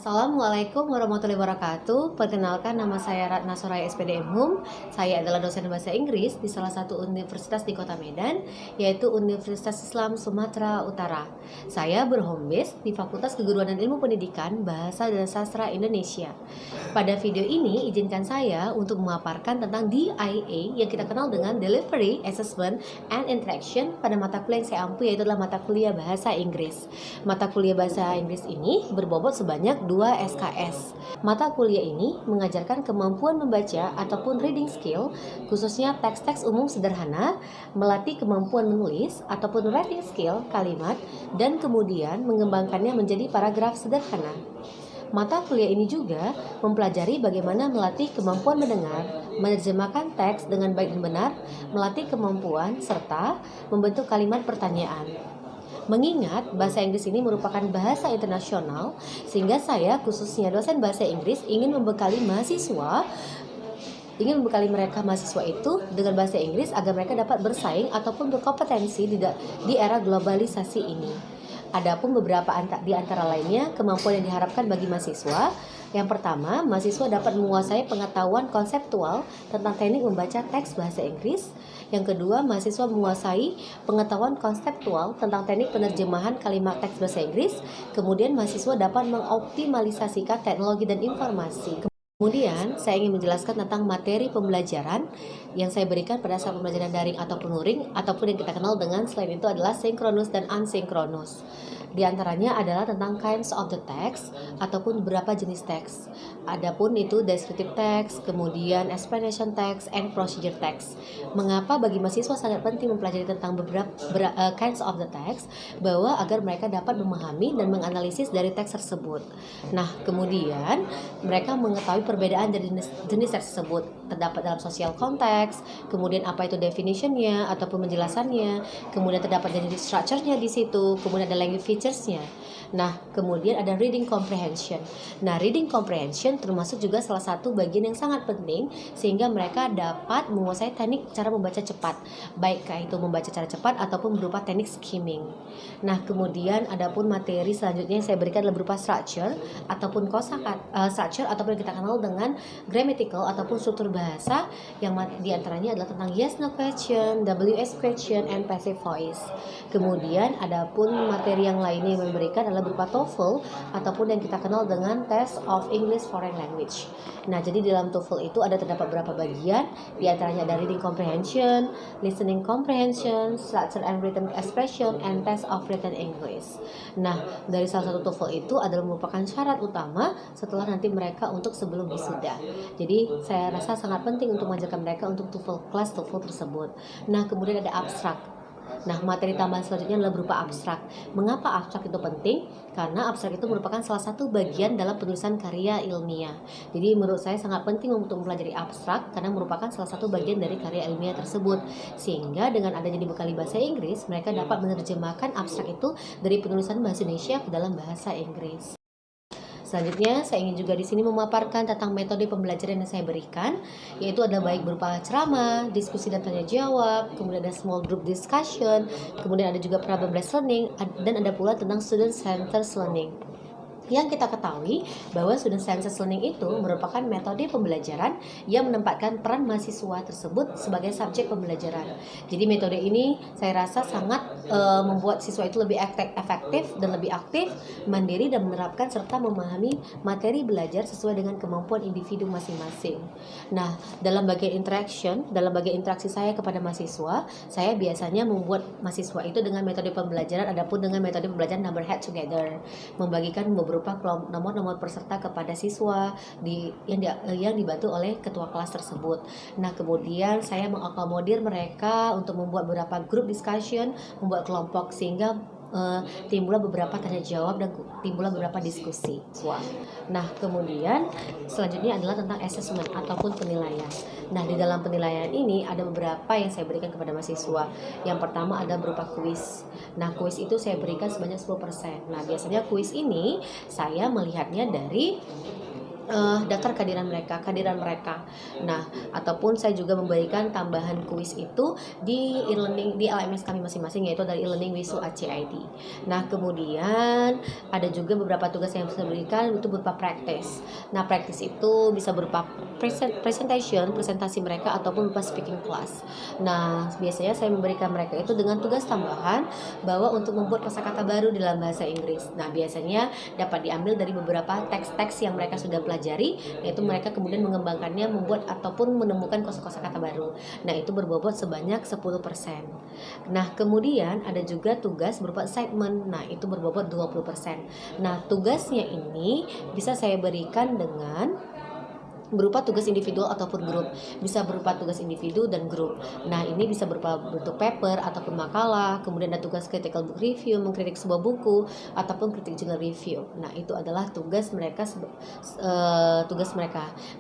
Assalamualaikum warahmatullahi wabarakatuh. Perkenalkan, nama saya Ratna Soraya SPDM Hum. Saya adalah dosen bahasa Inggris di salah satu universitas di Kota Medan, yaitu Universitas Islam Sumatera Utara. Saya berhome base di Fakultas Keguruan dan Ilmu Pendidikan Bahasa dan Sastra Indonesia. Pada video ini, izinkan saya untuk memaparkan tentang DIA yang kita kenal dengan Delivery, Assessment, and Interaction pada mata kuliah yang saya ampu, yaitu adalah mata kuliah Bahasa Inggris. Mata kuliah Bahasa Inggris ini berbobot sebanyak 2 SKS. Mata kuliah ini mengajarkan kemampuan membaca ataupun reading skill, khususnya teks-teks umum sederhana, melatih kemampuan menulis ataupun writing skill kalimat, dan kemudian mengembangkannya menjadi paragraf sederhana. Mata kuliah ini juga mempelajari bagaimana melatih kemampuan mendengar, menerjemahkan teks dengan baik dan benar, melatih kemampuan, serta membentuk kalimat pertanyaan. Mengingat bahasa Inggris ini merupakan bahasa internasional, sehingga saya khususnya dosen bahasa Inggris ingin membekali mahasiswa itu dengan bahasa Inggris agar mereka dapat bersaing ataupun berkompetensi di era globalisasi ini. Adapun beberapa di antara lainnya kemampuan yang diharapkan bagi mahasiswa. Yang pertama, mahasiswa dapat menguasai pengetahuan konseptual tentang teknik membaca teks bahasa Inggris. Yang kedua, mahasiswa menguasai pengetahuan konseptual tentang teknik penerjemahan kalimat teks bahasa Inggris. Kemudian mahasiswa dapat mengoptimalisasikan teknologi dan informasi. Kemudian, saya ingin menjelaskan tentang materi pembelajaran yang saya berikan pada saat pembelajaran daring ataupun luring, ataupun yang kita kenal dengan selain itu adalah sinkronus dan asinkronus. Di antaranya adalah tentang kinds of the text ataupun beberapa jenis teks. Adapun itu descriptive text, kemudian explanation text, and procedure text. Mengapa bagi mahasiswa sangat penting mempelajari tentang beberapa kinds of the text? Bahwa agar mereka dapat memahami dan menganalisis dari teks tersebut. Nah, kemudian mereka mengetahui perbedaan dari jenis teks tersebut terdapat dalam social context, kemudian apa itu definitionnya ataupun penjelasannya, kemudian terdapat dari structure-nya di situ, kemudian ada language features-nya. Nah, kemudian ada reading comprehension. Nah, reading comprehension termasuk juga salah satu bagian yang sangat penting sehingga mereka dapat menguasai teknik cara membaca cepat, baik itu membaca cara cepat ataupun berupa teknik skimming. Nah, kemudian adapun materi selanjutnya yang saya berikan adalah berupa structure ataupun structure ataupun yang kita kenal dengan grammatical ataupun struktur bahasa yang diantaranya adalah tentang yes no question, WS question, and passive voice. Kemudian adapun materi yang lainnya yang memberikan adalah berupa TOEFL ataupun yang kita kenal dengan Test of English Foreign Language. Nah, jadi dalam TOEFL itu terdapat beberapa bagian, di antaranya ada reading comprehension, listening comprehension, structure and written expression, and test of written English. Nah, dari salah satu TOEFL itu adalah merupakan syarat utama setelah nanti mereka untuk sebelum wisuda. Jadi saya rasa sangat penting untuk mengajarkan mereka untuk kelas TOEFL tersebut. Nah, kemudian ada abstrak. Nah, materi tambahan selanjutnya adalah berupa abstrak. Mengapa abstrak itu penting? Karena abstrak itu merupakan salah satu bagian dalam penulisan karya ilmiah. Jadi menurut saya sangat penting untuk mempelajari abstrak karena merupakan salah satu bagian dari karya ilmiah tersebut. Sehingga dengan adanya dibekali bahasa Inggris, mereka dapat menerjemahkan abstrak itu dari penulisan bahasa Indonesia ke dalam bahasa Inggris. Selanjutnya, saya ingin juga di sini memaparkan tentang metode pembelajaran yang saya berikan, yaitu ada baik berupa ceramah, diskusi dan tanya jawab, kemudian ada small group discussion, kemudian ada juga problem-based learning, dan ada pula tentang student-centered learning. Yang kita ketahui bahwa student-centered learning itu merupakan metode pembelajaran yang menempatkan peran mahasiswa tersebut sebagai subjek pembelajaran. Jadi metode ini saya rasa sangat membuat siswa itu lebih efektif dan lebih aktif, mandiri dan menerapkan serta memahami materi belajar sesuai dengan kemampuan individu masing-masing. Nah, dalam bagian interaksi saya kepada mahasiswa, saya biasanya membuat mahasiswa itu dengan metode pembelajaran adapun dengan metode pembelajaran number head together, membagikan beberapa nomor-nomor peserta kepada siswa yang dibantu oleh ketua kelas tersebut. Nah, kemudian saya mengakomodir mereka untuk membuat beberapa group discussion, membuat kelompok sehingga timbullah beberapa tanya jawab dan timbullah beberapa diskusi. Nah, kemudian selanjutnya adalah tentang assessment ataupun penilaian. Nah, di dalam penilaian ini ada beberapa yang saya berikan kepada mahasiswa. Yang pertama ada berupa kuis. Nah, kuis itu saya berikan sebanyak 10%. Nah, biasanya kuis ini saya melihatnya dari daftar kehadiran mereka. Nah, ataupun saya juga memberikan tambahan kuis itu di e-learning di LMS kami masing-masing, yaitu dari e-learning Wisu ACID. Nah, kemudian ada juga beberapa tugas yang saya berikan itu berupa practice. Nah, practice itu bisa berupa presentasi mereka ataupun berupa speaking class. Nah, biasanya saya memberikan mereka itu dengan tugas tambahan bahwa untuk membuat kosakata baru dalam bahasa Inggris. Nah, biasanya dapat diambil dari beberapa teks-teks yang mereka sudah pelajari, yaitu mereka kemudian mengembangkannya, membuat ataupun menemukan kosakata baru. Nah, itu berbobot sebanyak 10%. Nah, kemudian ada juga tugas berupa assignment. Nah, itu berbobot 20%. Nah, tugasnya ini bisa saya berikan dengan berupa tugas individual ataupun grup. Bisa berupa tugas individu dan grup. Nah, ini bisa berupa bentuk paper ataupun makalah, kemudian ada tugas critical book review, mengkritik sebuah buku, ataupun kritik journal review. Nah, itu adalah tugas mereka.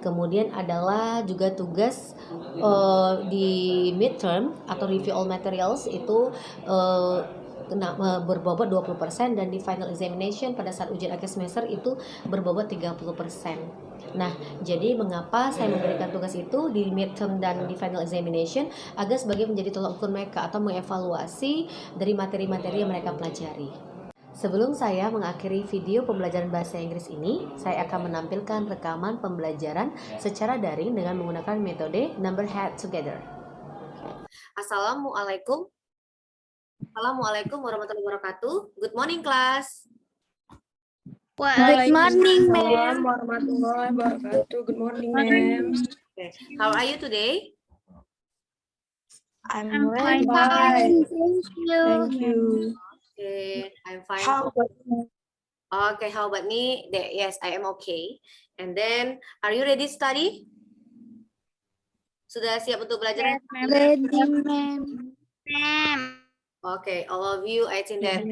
Kemudian adalah juga tugas di midterm atau review all materials itu berbobot 20%, dan di final examination pada saat ujian akhir semester itu berbobot 30%. Nah, jadi mengapa saya memberikan tugas itu di midterm dan di final examination? Agar sebagai menjadi tolak ukur mereka atau mengevaluasi dari materi-materi yang mereka pelajari. Sebelum saya mengakhiri video pembelajaran bahasa Inggris ini, saya akan menampilkan rekaman pembelajaran secara daring dengan menggunakan metode number head together. Assalamualaikum warahmatullahi wabarakatuh. Good morning, class. Good morning, ma'am. Warahmatullahi wabarakatuh. Good morning, ma'am. Okay. How are you today? I'm fine. fine. Thank you. Thank you. Okay, I'm fine. How about you? Okay, how about me? Yes, I am okay. And then, are you ready to study? Sudah siap untuk belajar? Ready, ma'am. Okay, all of you, I think that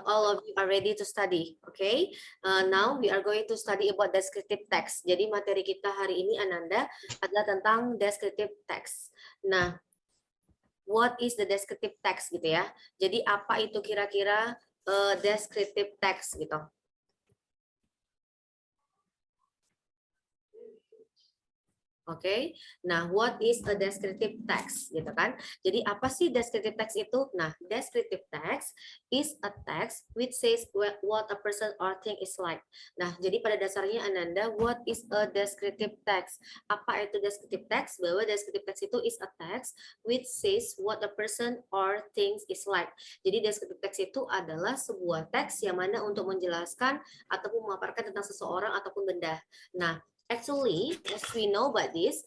all of you are ready to study. Okay, now we are going to study about descriptive text. Jadi materi kita hari ini, Ananda, adalah tentang descriptive text. Nah, what is the descriptive text gitu ya? Jadi apa itu kira-kira descriptive text gitu? Oke, nah what is a descriptive text gitu kan? Jadi apa sih descriptive text itu? Nah, descriptive text is a text which says what a person or thing is like. Nah, jadi pada dasarnya Ananda, what is a descriptive text? Apa itu descriptive text? Bahwa descriptive text itu is a text which says what a person or things is like. Jadi descriptive text itu adalah sebuah teks yang mana untuk menjelaskan ataupun memaparkan tentang seseorang ataupun benda. Nah, actually, as we know about this,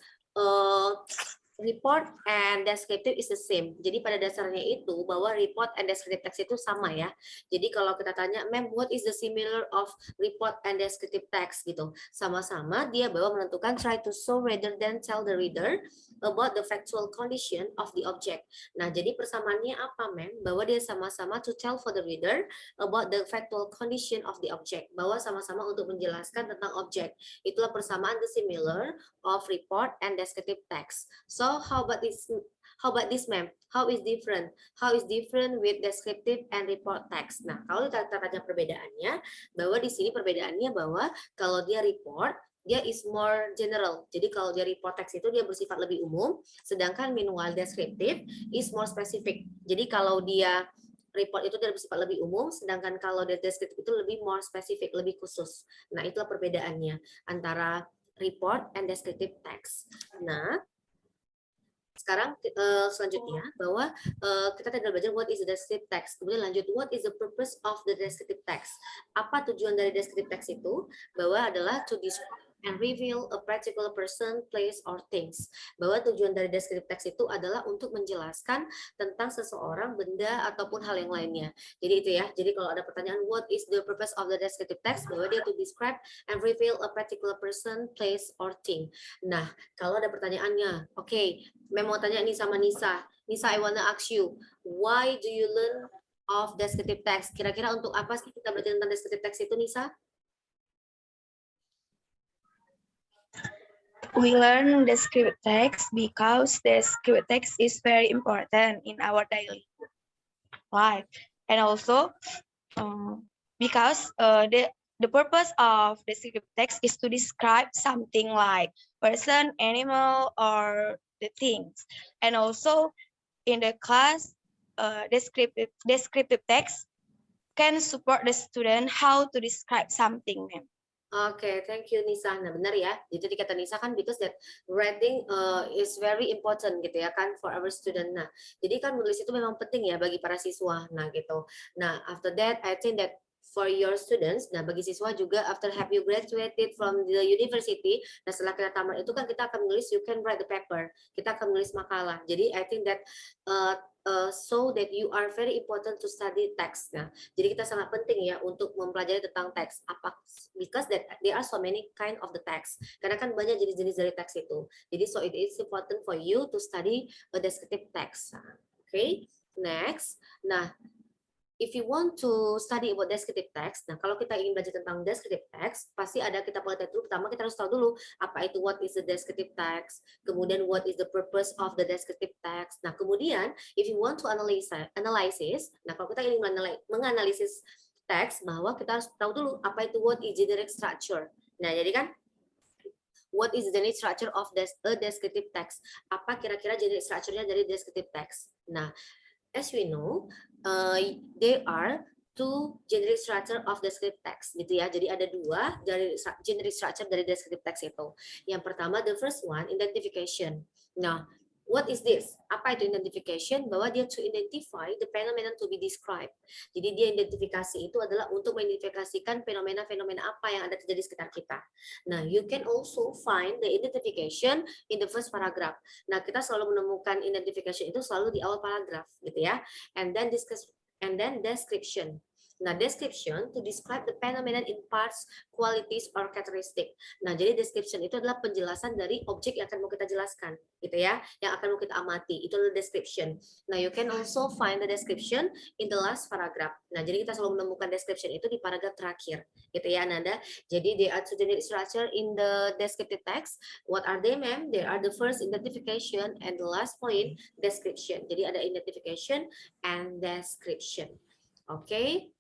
report and descriptive is the same. Jadi pada dasarnya itu bahwa report and descriptive text itu sama ya. Jadi kalau kita tanya, ma'am, what is the similar of report and descriptive text gitu? Sama-sama dia bahwa menentukan try to show rather than tell the reader about the factual condition of the object. Nah, jadi persamaannya apa, ma'am? Bahwa dia sama-sama to tell for the reader about the factual condition of the object. Bahwa sama-sama untuk menjelaskan tentang objek. Itulah persamaan the similar of report and descriptive text. So how about this, ma'am? How is different? How is different with descriptive and report text? Nah, kalau kita tanya perbedaannya, bahwa di sini perbedaannya bahwa kalau dia report, dia is more general. Jadi kalau dia report text itu dia bersifat lebih umum, sedangkan meanwhile descriptive is more specific. Jadi kalau dia report itu dia bersifat lebih umum, sedangkan kalau dia descriptive itu lebih more specific, lebih khusus. Nah, itulah perbedaannya antara report and descriptive text. Nah, sekarang selanjutnya bahwa kita tadi belajar what is the descriptive text. Kemudian lanjut, what is the purpose of the descriptive text? Apa tujuan dari descriptive text itu? Bahwa adalah to describe and reveal a particular person, place, or things. Bahwa tujuan dari descriptive text itu adalah untuk menjelaskan tentang seseorang, benda, ataupun hal yang lainnya. Jadi itu ya. Jadi kalau ada pertanyaan, what is the purpose of the descriptive text? Bahwa dia to describe and reveal a particular person, place, or thing. Nah, kalau ada pertanyaannya, oke, Mem mau tanya nih sama Nisa. Nisa, I wanna ask you, why do you learn of descriptive text? Kira-kira untuk apa sih kita belajar tentang descriptive text itu, Nisa? We learn descriptive text because descriptive text is very important in our daily life, and also because the purpose of descriptive text is to describe something like person, animal, or the things. And also in the class, descriptive text can support the student how to describe something, ma'am. Oke, thank you Nisa. Nah, benar ya. Jadi kata Nisa kan because that writing is very important gitu ya kan for our student. Nah, jadi kan menulis itu memang penting ya bagi para siswa. Nah, gitu. Nah, after that I think that for your students, nah bagi siswa juga after have you graduated from the university, nah setelah kita tamat itu kan kita akan menulis, you can write the paper, kita akan menulis makalah. Jadi I think that so that you are very important to study text. Nah, jadi kita sangat penting ya untuk mempelajari tentang teks. Apa? Because that there are so many kind of the text. Karena kan banyak jenis-jenis dari teks itu. Jadi so it is important for you to study a descriptive text. Okay, next. Nah, if you want to study about descriptive text, nah kalau kita ingin belajar tentang descriptive text, pasti ada kita pelajari dulu. Pertama kita harus tahu dulu apa itu what is the descriptive text, kemudian what is the purpose of the descriptive text. Nah kemudian if you want to analysis, nah kalau kita ingin menganalisis teks, bahwa kita harus tahu dulu apa itu what is generic structure. Nah jadi kan what is the generic structure of a descriptive text? Apa kira-kira generic structure-nya dari descriptive text? Nah, as we know, there are two generic structure of descriptive text gitu ya. Jadi ada dua dari generic structure dari descriptive text itu. Yang pertama, the first one, identification. Nah, what is this? Apa itu identification? Bahwa dia to identify the phenomenon to be described. Jadi dia identifikasi itu adalah untuk mengidentifikasikan fenomena-fenomena apa yang ada terjadi di sekitar kita. Nah, you can also find the identification in the first paragraph. Nah, kita selalu menemukan identification itu selalu di awal paragraf, gitu ya. And then description. Nah, description to describe the phenomenon in parts, qualities, or characteristic. Nah, jadi description itu adalah penjelasan dari objek yang akan mau kita jelaskan, gitu ya, yang akan mau kita amati. Itu adalah description. Nah, you can also find the description in the last paragraph. Nah, jadi kita selalu menemukan description itu di paragraf terakhir, gitu ya, Nanda. Jadi they are two generic structure in the descriptive text. What are they, ma'am? They are the first identification and the last point description. Jadi ada identification and description. Oke.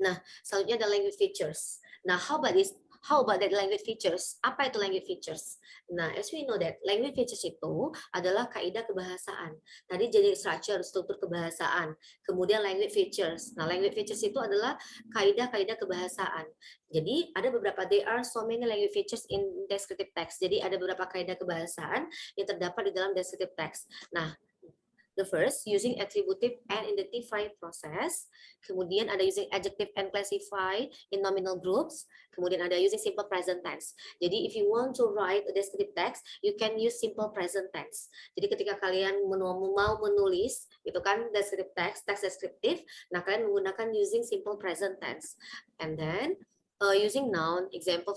Nah, selanjutnya ada language features. Nah, how about this? How about that language features? Apa itu language features? Nah, as we know that language features itu adalah kaidah kebahasaan. Tadi jadi struktur kebahasaan. Kemudian language features. Nah, language features itu adalah kaidah-kaidah kebahasaan. Jadi ada beberapa, there are so many language features in descriptive text. Jadi ada beberapa kaidah kebahasaan yang terdapat di dalam descriptive text. Nah, the first, using attributive and identify process. Kemudian ada using adjective and classify in nominal groups. Kemudian ada using simple present tense. Jadi if you want to write a descriptive text, you can use simple present tense. Jadi ketika kalian mau menulis, itu kan descriptive text, text descriptive, nah kalian menggunakan using simple present tense. And then using noun, example,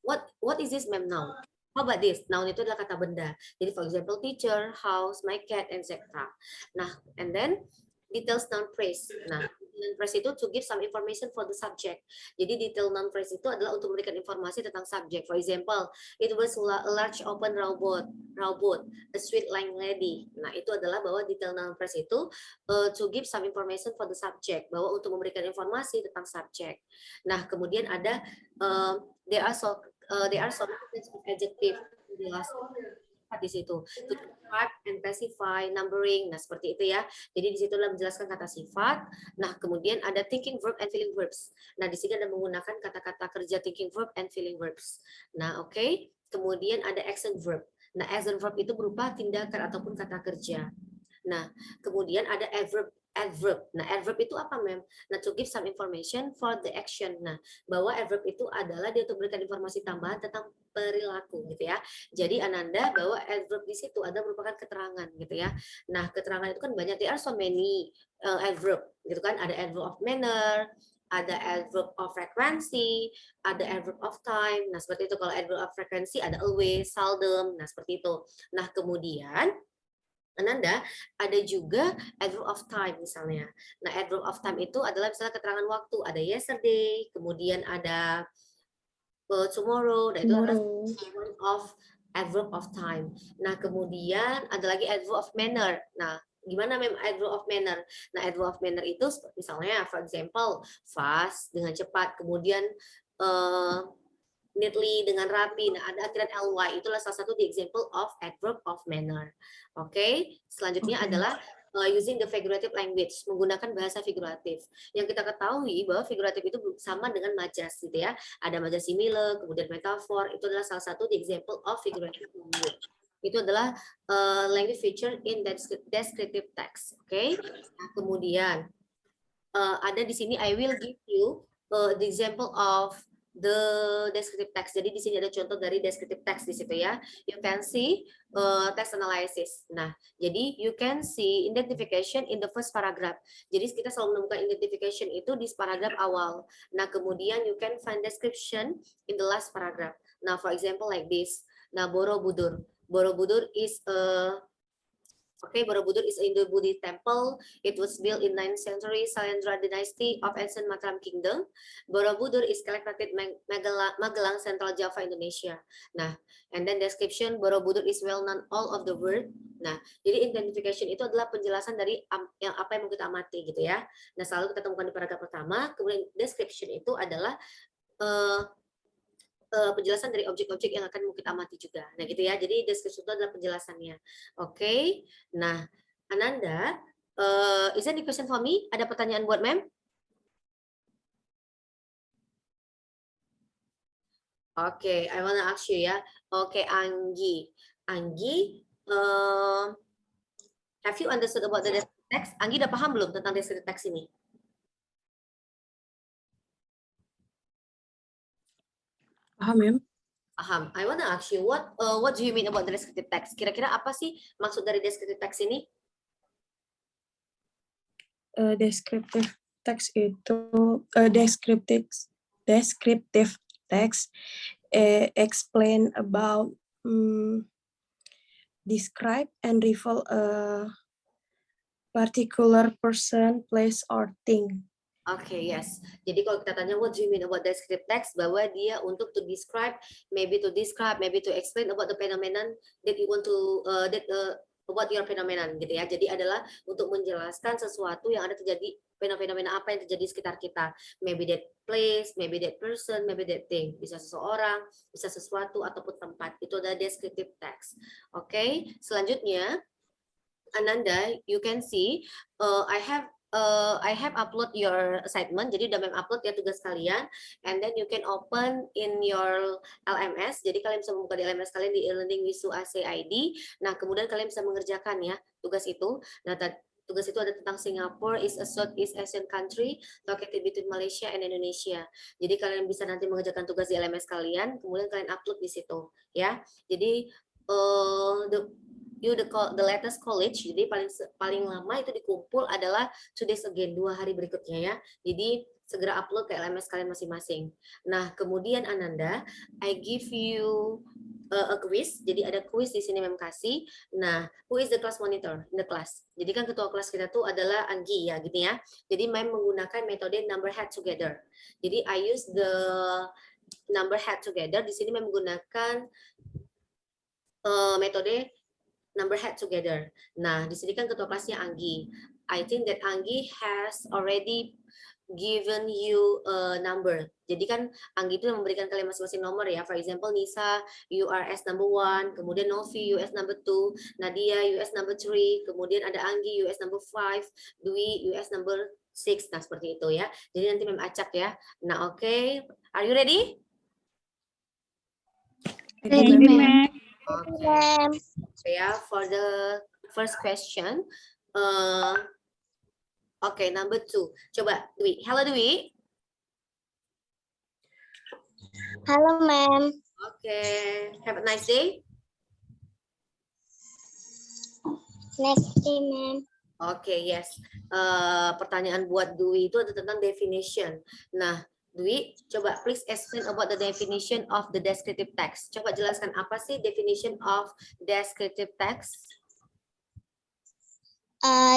what is this, ma'am, noun? How about this? Noun itu adalah kata benda. Jadi for example, teacher, house, my cat, etc. Nah, and then details noun phrase. Nah, noun phrase itu to give some information for the subject. Jadi detail noun phrase itu adalah untuk memberikan informasi tentang subjek. For example, it was a large open robot, a sweet young lady. Nah, itu adalah bahwa detail noun phrase itu to give some information for the subject, bahwa untuk memberikan informasi tentang subjek. Nah, kemudian ada there are so adjective di situ, to describe and classify, numbering, nah seperti itu ya. Jadi di situ adalah menjelaskan kata sifat. Nah kemudian ada thinking verb and feeling verbs. Nah di sini ada menggunakan kata-kata kerja thinking verb and feeling verbs. Nah oke. Kemudian ada action verb. Nah action verb itu berupa tindakan ataupun kata kerja. Nah kemudian ada adverb. Nah, adverb itu apa, ma'am? Nah, to give some information for the action. Nah, bahwa adverb itu adalah dia untuk memberikan informasi tambahan tentang perilaku, gitu ya. Jadi, Ananda, bahwa adverb di situ ada merupakan keterangan, gitu ya. Nah, keterangan itu kan banyak. There are so many adverb, gitu kan. Ada adverb of manner, ada adverb of frequency, ada adverb of time. Nah, seperti itu. Kalau adverb of frequency ada always, seldom. Nah, seperti itu. Nah, kemudian Ananda, ada juga adverb of time misalnya. Nah, adverb of time itu adalah misalnya keterangan waktu. Ada yesterday, kemudian ada tomorrow, dan itu adalah of adverb of time. Nah, kemudian ada lagi adverb of manner. Nah, Gimana adverb of manner? Nah, adverb of manner itu misalnya, for example, fast dengan cepat, kemudian neatly dengan rapi. Nah, ada akhiran ly, itulah salah satu the example of adverb of manner. Oke, selanjutnya adalah using the figurative language, menggunakan bahasa figuratif. Yang kita ketahui bahwa figuratif itu sama dengan majas gitu ya. Ada majas simile, kemudian metafor, itu adalah salah satu the example of figurative language. Itu adalah language feature in descriptive text. Oke. Nah, kemudian ada di sini I will give you the example of the descriptive text. Jadi di sini ada contoh dari descriptive text di situ ya. You can see text analysis. Nah, jadi you can see identification in the first paragraph. Jadi kita selalu menemukan identification itu di paragraf awal. Nah, kemudian you can find description in the last paragraph. Nah, for example like this. Nah, Borobudur. Borobudur is Borobudur is an Indo-Buddhist temple. It was built in 9th century Sailendra dynasty of ancient Mataram Kingdom. Borobudur is located Magelang, Central Java, Indonesia. Nah, and then description, Borobudur is well known all of the world. Nah, jadi identification itu adalah penjelasan dari yang apa yang mau kita amati gitu ya. Nah, selalu kita temukan di paragraf pertama. Kemudian description itu adalah penjelasan dari objek-objek yang akan kita amati juga. Nah, gitu ya. Jadi description itu adalah penjelasannya. Oke. Nah, Ananda, is there any question for me? Ada pertanyaan buat Mem? Oke, I wanna ask you ya. Oke, Anggi. Anggi, have you understood about the descriptive text? Anggi udah paham belum tentang descriptive text ini? Paham, Mem? Paham. I wanna ask you, what do you mean about the descriptive text? Kira-kira apa sih maksud dari descriptive text ini? Descriptive text itu descriptive text explain about describe and reveal a particular person, place, or thing. Oke, yes. Jadi kalau kita tanya what do you mean about descriptive text, bahwa dia untuk to describe, maybe to explain about the phenomenon that you want to about your phenomenon gitu ya. Jadi adalah untuk menjelaskan sesuatu yang ada terjadi, fenomena apa yang terjadi di sekitar kita. Maybe that place, maybe that person, maybe that thing. Bisa seseorang, bisa sesuatu ataupun tempat. Itu adalah descriptive text. Oke, selanjutnya Ananda, you can see I have upload your assignment, jadi udah upload ya tugas kalian, and then you can open in your LMS, jadi kalian bisa membuka di LMS kalian di e-learning Wisu AC ID. Nah, kemudian kalian bisa mengerjakan ya tugas itu. Nah, tugas itu ada tentang Singapore is a Southeast Asian country located between Malaysia and Indonesia. Jadi kalian bisa nanti mengerjakan tugas di LMS kalian, kemudian kalian upload di situ ya. Jadi the latest college, jadi paling lama itu dikumpul adalah 2 days again, 2 hari berikutnya ya. Jadi segera upload ke LMS kalian masing-masing. Nah, kemudian Ananda, I give you a quiz. Jadi ada quiz di sini Mem kasih. Nah, who is the class monitor in the class? Jadi kan ketua kelas kita tuh adalah Anggi ya, gitu ya. Jadi Mem menggunakan metode number head together. Jadi I use the number head together. Di sini Mem menggunakan metode number head together. Nah, di sini kan ketua kelasnya Anggi. I think that Anggi has already given you a number. Jadi kan Anggi itu memberikan kalian masing-masing nomor ya. For example, Nisa, you are S number 1, kemudian Novi, you S number 2, Nadia, you S number 3, kemudian ada Anggi, you S number 5, Dwi, you S number 6. Nah, seperti itu ya. Jadi nanti Mem acak ya. Nah, oke. Are you ready? Ready, Ma'am. Okay. So yeah, for the first question, okay, number 2. Coba Dwi. Hello Dwi. Hello, Ma'am. Okay. Have a nice day. Next day, Ma'am. Okay, yes. Pertanyaan buat Dwi itu ada tentang definition. Nah, Dwi, coba please explain about the definition of the descriptive text. Coba jelaskan apa sih definition of descriptive text?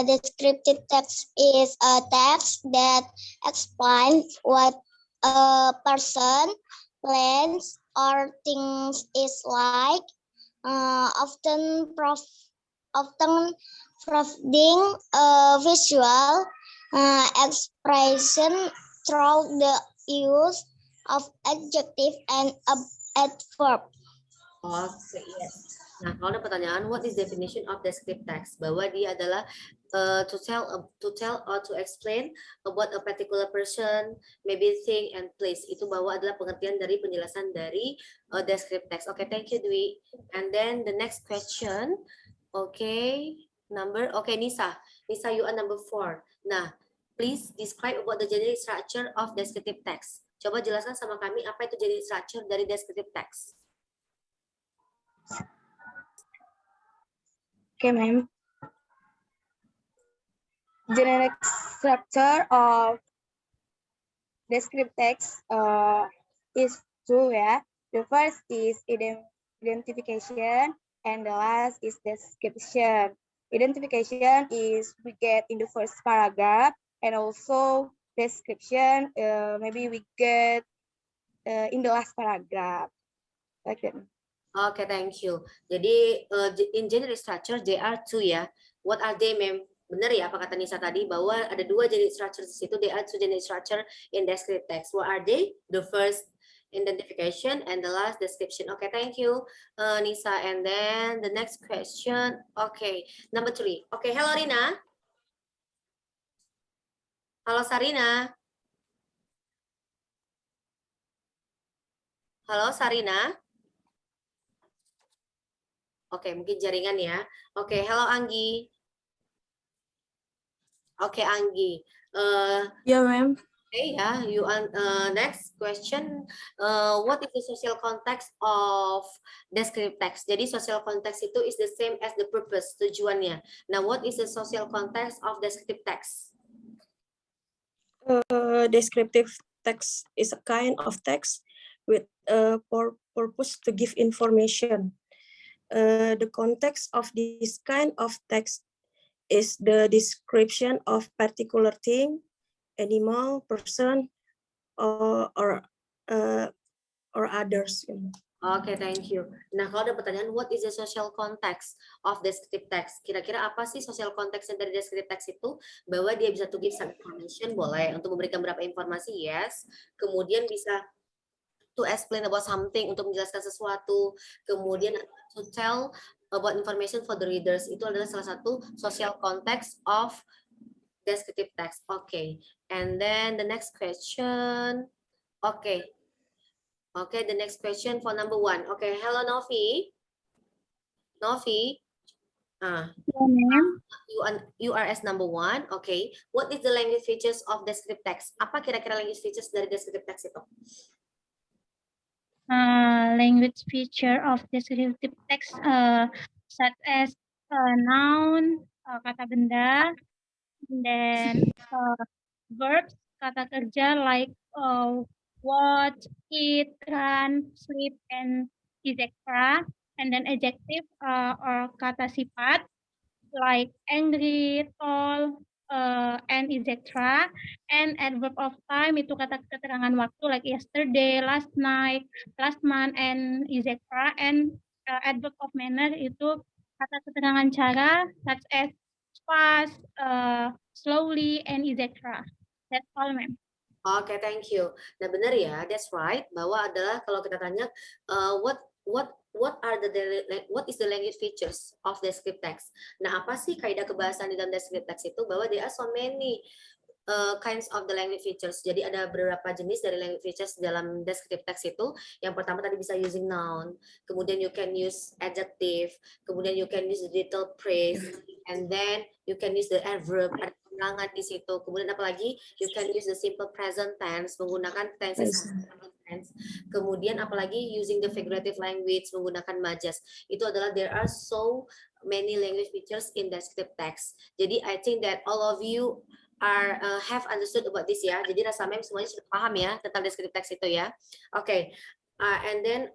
Descriptive text is a text that explains what a person, place, or things is like. Often providing visual expression through the use of adjective and adverb. Oke, yes. Nah, kalau ada pertanyaan, what is definition of descriptive text? Bahwa dia adalah to tell or to explain about a particular person, maybe thing and place. Itu bahwa adalah pengertian dari penjelasan dari descriptive text. Oke, thank you Dwi. And then the next question, Nisa, you are number 4. Nah, please describe about the generic structure of descriptive text. Coba jelaskan sama kami apa itu generic structure dari descriptive text. Okay, ma'am. Generic structure of descriptive text is two, yeah. The first is identification, and the last is description. Identification is we get in the first paragraph, and also description maybe we get in the last paragraph. Like that. Oke, thank you. Jadi in generic structure there are two ya. What are they, ma'am? Benar ya apa kata Nisa tadi bahwa ada dua generic structure di situ. There are two generic structure in descriptive text. What are they? The first identification and the last description. Okay, thank you, Nisa. And then the next question. Okay, number 3. Okay, hello Rina. Halo Sarina. Halo Sarina. Oke, mungkin jaringan ya. Oke, hello Anggi. Oke, Anggi. Yeah, ma'am. Okay, yeah. You next question. What is the social context of descriptive text? Jadi social context itu is the same as the purpose, tujuannya. Now, what is the social context of descriptive text? Descriptive text is a kind of text with a purpose to give information. The context of this kind of text is the description of particular thing, animal, person, or others. Oke, thank you. Nah, kalau ada pertanyaan, what is the social context of descriptive text? Kira-kira apa sih social context dari descriptive text itu? Bahwa dia bisa to give some information, boleh. Untuk memberikan beberapa informasi, yes. Kemudian bisa to explain about something, untuk menjelaskan sesuatu. Kemudian to tell about information for the readers. Itu adalah salah satu social context of descriptive text. Okay. And then the next question. Okay. Okay, the next question for number 1. Okay, hello Novi. Novi. You are as number 1. Okay. What is the language features of descriptive text? Apa kira-kira language features dari descriptive text itu? Language feature of descriptive text such as noun, kata benda, and then verbs, kata kerja like watch, eat, run, sleep, and etc. And then adjective or kata sifat like angry, tall, and etc. And adverb of time itu kata keterangan waktu like yesterday, last night, last month, and etc. And adverb of manner itu kata keterangan cara such as fast, slowly, and etc. That's all, ma'am. Oke, thank you. Nah, benar ya, that's right. Bahwa adalah kalau kita tanya what is the language features of descriptive text? Nah, apa sih kaidah kebahasaan di dalam descriptive text itu? Bahwa there are so many kinds of the language features. Jadi ada beberapa jenis dari language features dalam descriptive text itu. Yang pertama tadi bisa using noun, kemudian you can use adjective, kemudian you can use the detailed phrase, and then you can use the adverb, ada pengulangan di situ. Kemudian apalagi you can use the simple present tense, menggunakan tenses tense. Kemudian apalagi using the figurative language, menggunakan majas. Itu adalah there are so many language features in descriptive text. Jadi I think that all of you have understood about this ya. Jadi rasa mem semuanya sudah paham ya tentang descriptive text itu ya. Oke. And then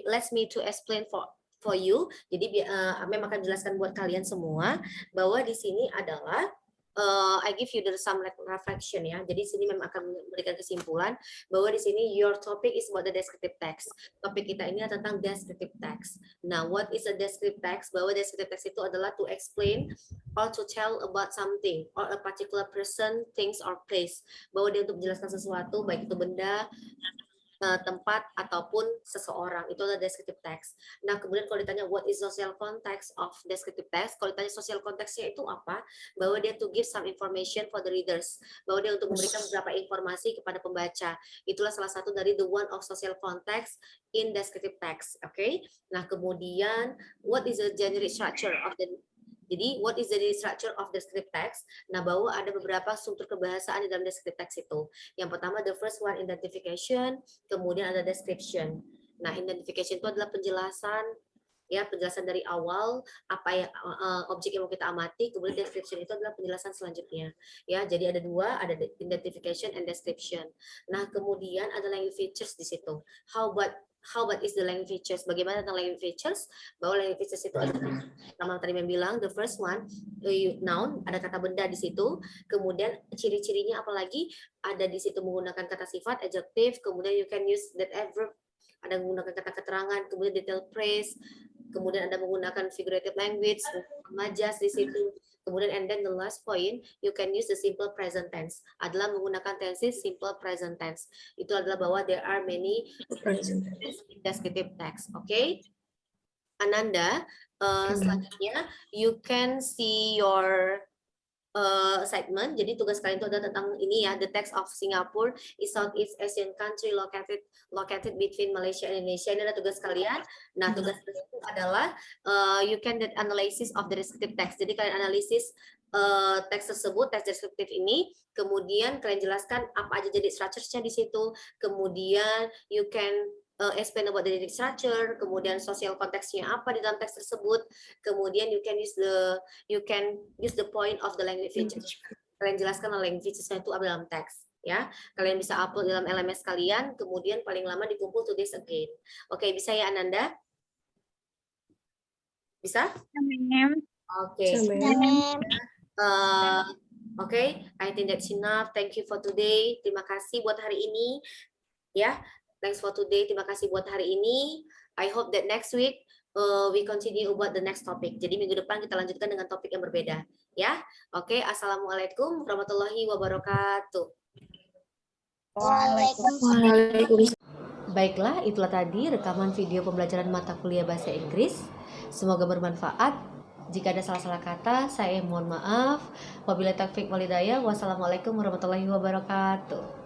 let me to explain for you. Jadi mem akan jelaskan buat kalian semua bahwa di sini adalah I I give you some reflection ya. Jadi sini memang akan memberikan kesimpulan bahwa di sini your topic is about the descriptive text. Topik kita ini tentang descriptive text. Nah, what is a descriptive text? Bahwa descriptive text itu adalah to explain or to tell about something or a particular person, things or place. Bahwa dia untuk menjelaskan sesuatu, baik itu benda, tempat ataupun seseorang, itu adalah descriptive text. Nah, kemudian kalau ditanya what is social context of descriptive text, kalau ditanya social context-nya itu apa, bahwa dia to give some information for the readers, bahwa dia untuk memberikan beberapa informasi kepada pembaca. Itulah salah satu dari the one of social context in descriptive text. Oke. Nah, kemudian what is the generic structure of the Jadi, what is the structure of descriptive text? Nah, bahwa ada beberapa struktur kebahasaan di dalam descriptive text itu. Yang pertama, the first one, identification, kemudian ada description. Nah, identification itu adalah penjelasan, ya, penjelasan dari awal, apa yang objek yang mau kita amati, kemudian description itu adalah penjelasan selanjutnya. Ya, jadi ada dua, ada identification and description. Nah, kemudian ada language features di situ. How about is the language features? Bagaimana tentang language features? Bahwa language features itu adalah, sama tadi bilang, the first one, noun, ada kata benda di situ. Kemudian ciri-cirinya apalagi ada di situ menggunakan kata sifat, adjective. Kemudian you can use that adverb, ada menggunakan kata keterangan. Kemudian detail phrase. Kemudian ada menggunakan figurative language, majas di situ. Kemudian and then the last point, you can use the simple present tense. Adalah menggunakan tense simple present tense. Itu adalah bahwa there are many descriptive text. Okay? Ananda, selanjutnya you can see your segment. Jadi tugas kalian itu adalah tentang ini ya, the text of Singapore is Southeast Asian country located between Malaysia and Indonesia. Ini adalah tugas kalian. Nah, tugas kalian itu adalah you can do analysis of the descriptive text. Jadi kalian analisis teks tersebut, teks deskriptif ini, kemudian kalian jelaskan apa aja jadi structure-nya di situ. Kemudian you can explain about the structure, kemudian social konteksnya apa di dalam teks tersebut, kemudian you can use the point of the language features. Kalian jelaskan language features-nya itu apa dalam teks, ya. Kalian bisa upload dalam LMS kalian, kemudian paling lama dikumpul to this again. Oke, bisa ya Ananda? Bisa? Oke. Oke, I think that's enough. Thank you for today. Terima kasih buat hari ini, ya. Thanks for today. Terima kasih buat hari ini. I hope that next week we continue about the next topic. Jadi minggu depan kita lanjutkan dengan topik yang berbeda, ya. Oke, assalamualaikum warahmatullahi wabarakatuh. Waalaikumsalam. Baiklah, itulah tadi rekaman video pembelajaran mata kuliah bahasa Inggris. Semoga bermanfaat. Jika ada salah-salah kata, saya mohon maaf. Wabillahi taufiq wal hidayah. Wassalamualaikum warahmatullahi wabarakatuh.